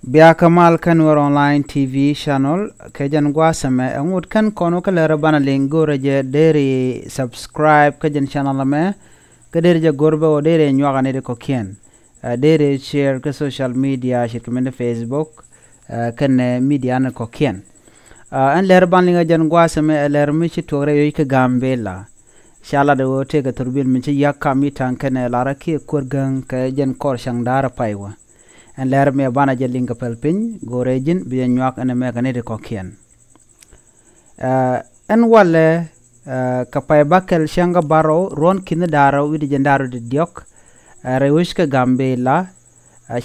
Bia Kamal Kanwar Online TV channel kajan gua sama angut kan kono kala bana lengo raja dari subscribe kajan channel me kaderi ja gorba o dere nyaga ne ko kien dere share ke social media share ke Facebook kan media na ko kien an ler ban linga jan gua sama ler mi ci tore yoy ke gambela shala de o te ga turbil mi ci yakka mi tan kan lara ki kurgan ka jan kor shang dara paiwa and ler me bana jelinga pelpin gorejin bi nyak ene me kanede kokien en wale kapay bakel shanga baro ron kin daro widi jandaro de diok rewishka gambela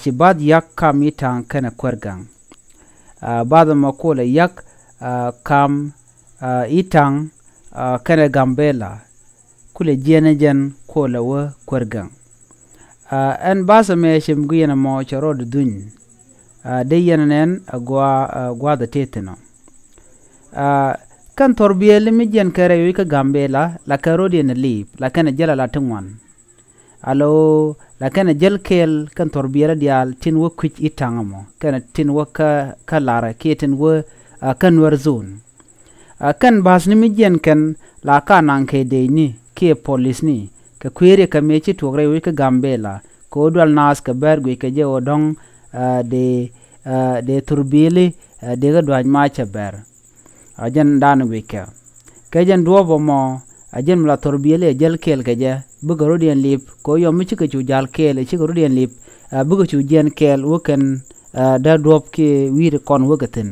shibad yak kam itan kana kwergang bada makole yak kam itang kana gambela kule jenejen kola wa kwergang en basa me shim guyena mo choro de dun de yenen gwa da teteno kan torbiele mi jen kare wi ka gambela la karodi en lip la kana jala la tungwan alo la kana jel kel kan torbiele dial tin wo kwich itangamo kana tin wo ka lara keten wo kan war zone kan bas ni mi jen kan la kanan ke de ni ke police ni ka kwere ka mechi togre wi ka gambela ko dwal nas ka bergu ka je odong de turbili de ga dwaj ma cha ber ajan dan wi ka jen duobo mo ajen la turbili jel kel ka je buga rodien lip ko yo mi ka chu jal kel chi rodien lip buga chu jen kel wo ken da duob ki wi kon wo gaten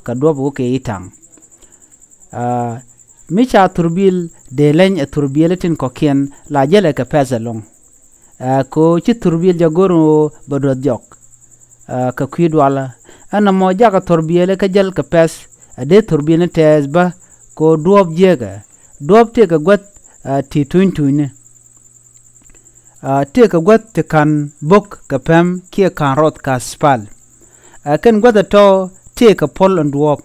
ka duob wo ke itang micha turbil de len turbiletin kokien la jele ka pesalong ko ci turbil jagoro bodo jok ka kwidwala ana mo jaga turbile ka jel ka pes de turbine tezba ko duob jega duob te ka gwat ti tuntune te ka gwat te kan bok ka pem ki kan rot ka spal kan gwada to te ka pol nduop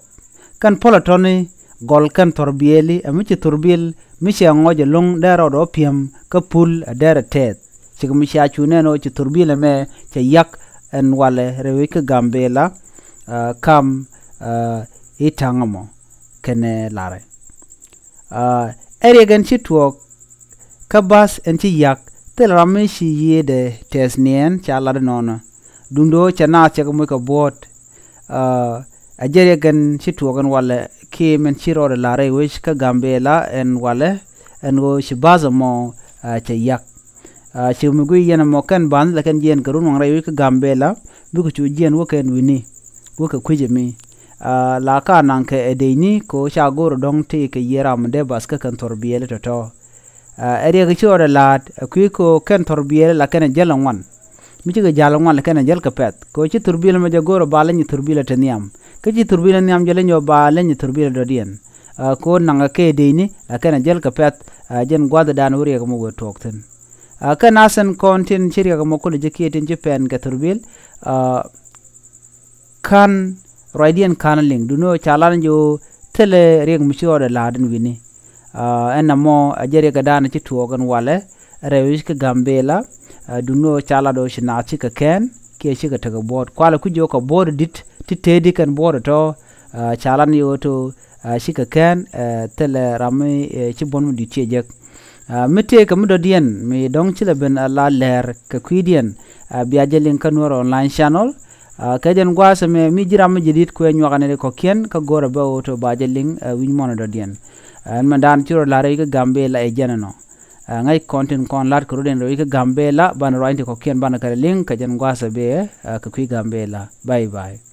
kan polatoni gol kan torbieli amici turbil mici ngoje long dero do piem ka pul dere tet ci mici achune no ci turbile me ci yak en wale rewi ka gambela kam itangamo kene lare ere gan ci tuok ka bas en ci yak tel ramici yede tesnien ci ala nono dundo ci na ci ko ka bot ajere gan ci tuogan wale ki men chiro de lare wish ka gambela en wale en go shibaza mo che yak shimugu yena mo kan ban la kan jen karun ngai wi ka gambela bu ko chu jen wo ken wini wo ka kuje mi la ka nan ke edeni ko sha goro dong te ke yera mo de bas ka kan torbiele to ere ga chiro de lat ku ko kan torbiele la kan jalan wan mi ci ga jalan wan la kan jal ka pet ko ci turbiele ma jagoro bala ni turbiele taniam kaji turbila ni am jale nyo ba lenye turbila dodien ko nanga ke deini akana jel ka pet jen gwada dan wuri ga mo tokten kana san kontin chiri ga mo ko je kietin je pen ga turbil kan radian kanaling duno chalan jo tele reg mi chore laden wini enna mo ajere ga dan ci tuogan wale rewis ka gambela duno chala do shina ci ka ken ke shi ga taga bod kwala ku jo ka bod dit titedi kan bodo to chalan yo to shika kan tele rami ci bonu di chejek mete kam do dien mi dong chile ben la ler ka kwidien biya jelin kanwar online channel kajen gwasa me mi jiram jidit ko nyogane ko ken ka gora ba to ba jelin win mono do dien an mandan chiro la re ga gambela e janano ngai content kon lat ko den ro ga gambela ban ro inte ko ken ban ka link kajen gwasa be ka kwi gambela bye bye